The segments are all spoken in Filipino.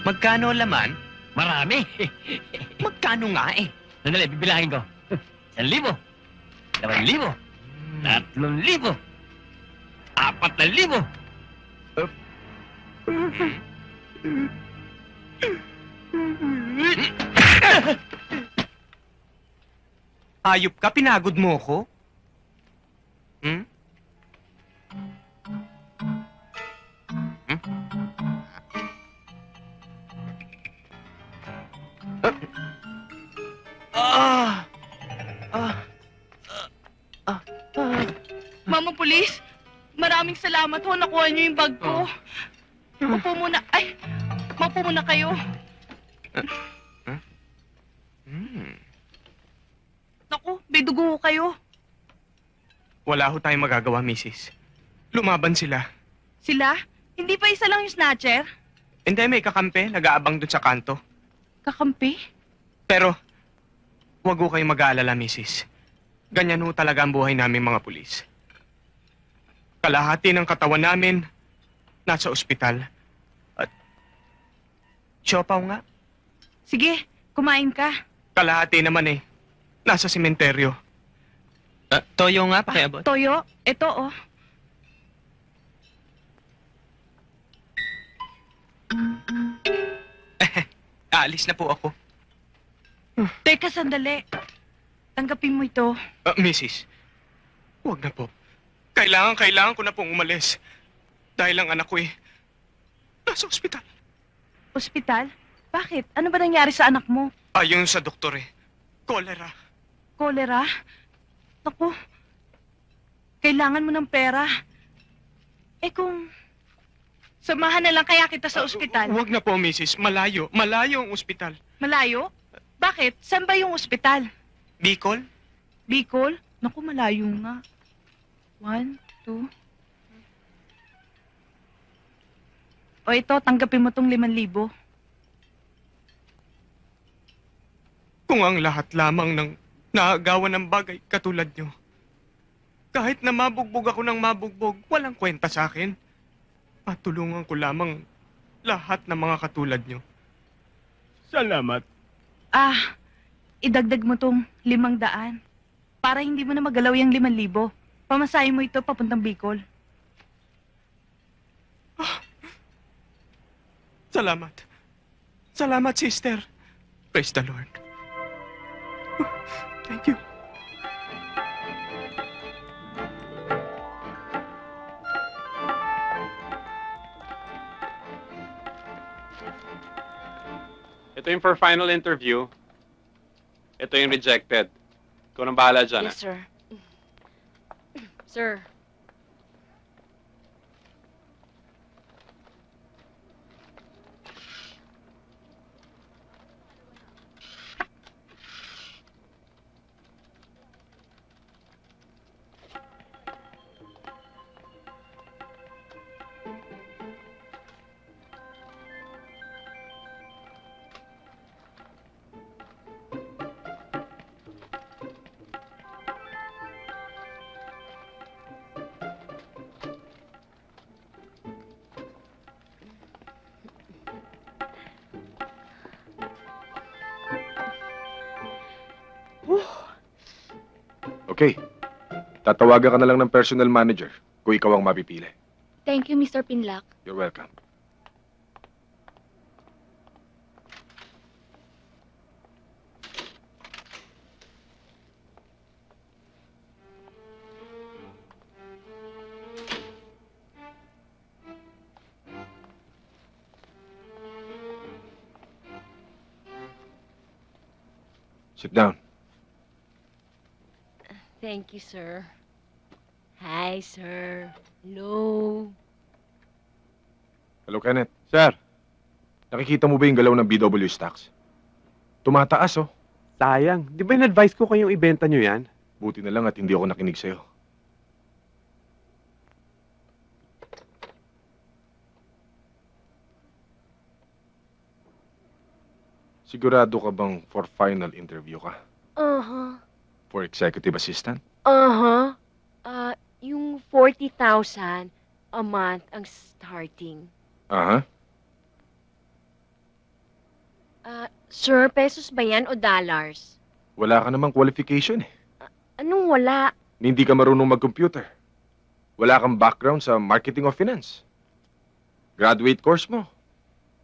Magkano laman? Marami. Magkano nga eh? Sandali, bibilangin ko. 1,000, 2,000, 3,000, 4,000. Ayop ka, pinagod mo ko? Hmm? Ah! Ah! Ah! Ah! Mama Pulis, maraming salamat ho. Nakuha niyo yung bag ko. Upo muna. Ay, maupo muna kayo. Naku, may dugo ho kayo. Wala ho tayong magagawa, Mrs. Lumaban sila. Sila? Hindi pa isa lang yung snatcher? Hindi, may kakampi. Nag-aabang dun sa kanto. Kakampi? Pero, wag ho kayong mag-aalala, Mrs. Ganyan ho talaga ang buhay namin mga pulis. Kalahati ng katawan namin, nasa ospital. At, siopaw nga. Sige, kumain ka. Kalahati naman eh, nasa sementeryo. Toyo nga, pakiabot. Toyo, eto oh. Aalis na po ako. Teka, sandali. Tanggapin mo ito. Mrs., huwag na po. Kailangan ko na pong umalis. Dahil ang anak ko eh, nasa ospital. Ospital? Bakit? Ano ba nangyari sa anak mo? Ayon sa doktor eh, cholera. Kolera? Naku, kailangan mo ng pera. Eh kung samahan na lang kaya kita sa ospital. Huwag na po, Mrs. Malayo ang ospital. Malayo? Bakit? Saan ba yung ospital? Bicol? Bicol? Naku, malayo nga. 1, 2... O ito, tanggapin mo tong 5,000. Kung ang lahat lamang ng naagawan ng bagay katulad nyo. Kahit na mabugbog ako ng mabugbog, walang kwenta sa akin. Matulungan ko lamang lahat ng mga katulad nyo. Salamat. Ah, idagdag mo tong 500 para hindi mo na magalaw yung 5,000. Pamasahin mo ito papuntang Bicol. Salamat. Salamat, sister. Praise the Lord. Thank you. Ito yung for final interview. Ito yung rejected. Ikaw nang bahala dyan, Yes, sir. Sir. Okay. Tatawagan ka na lang ng personal manager kung ikaw ang mapipili. Thank you, Mr. Pinlac. You're welcome. Sit down. Thank you, sir. Hi, sir. Hello. Hello, Kenneth. Sir, nakikita mo ba yung galaw ng BW stocks? Tumataas, oh. Sayang. Di ba in-advise ko kayong ibenta nyo yan? Buti na lang at hindi ako nakinig sa'yo. Sigurado ka bang for final interview ka? Uh-huh. For executive assistant? Uh-huh. Yung 40,000 a month ang starting. Aha. Sir, pesos ba yan o dollars? Wala ka namang qualification eh. Anong wala? Hindi ka marunong mag-computer. Wala kang background sa marketing o finance. Graduate course mo.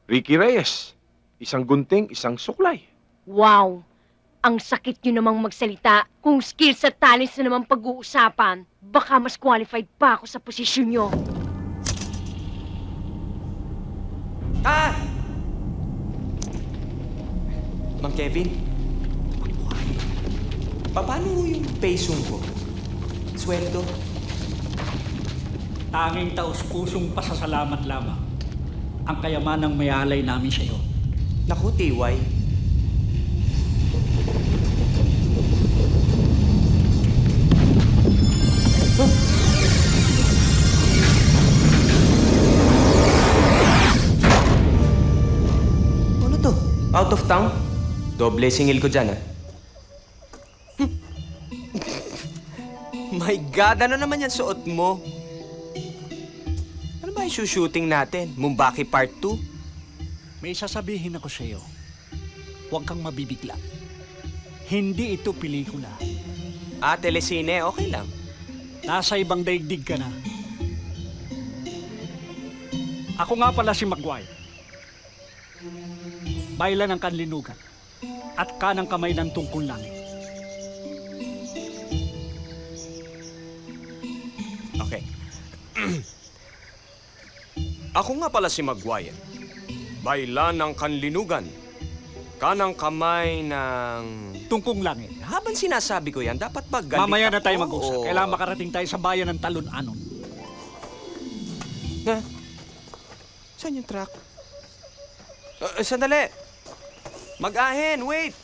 Ricky Reyes. Isang gunting, isang suklay. Wow! Ang sakit nyo namang magsalita. Kung skills at talents na naman pag-uusapan, baka mas qualified pa ako sa posisyon nyo. Ah! Mang Kevin, paano yung pesong ko? Sweldo? Tanging taus-pusong pasasalamat lamang ang kayamanang may-alay namin sa iyo. Naku, TY. Huh? Ano to? Out of town? Doble singil ko dyan, ah. My God, ano naman yan suot mo? Ano ba yung shooting natin? Mumbaki Part 2? May sasabihin ako sa iyo. Huwag kang mabibigla. Hindi ito pelikula. Ah, telesine, okay lang. Nasa ibang daigdig ka na. Ako nga pala si Maguire. Baylan ng kanlinugan at kanang kamay ng tungkol langit. Okay. Ako nga pala si Maguire. Baylan ng kanlinugan. Kanang kamay ng... Tungkong langit. Habang sinasabi ko yan, dapat pag galit Mamaya na tayo ako, mag-usap. o- Kailangan makarating tayo sa bayan ng Talon-Anon. Ha? Saan yung truck? Sandali! Mag-ahen, wait!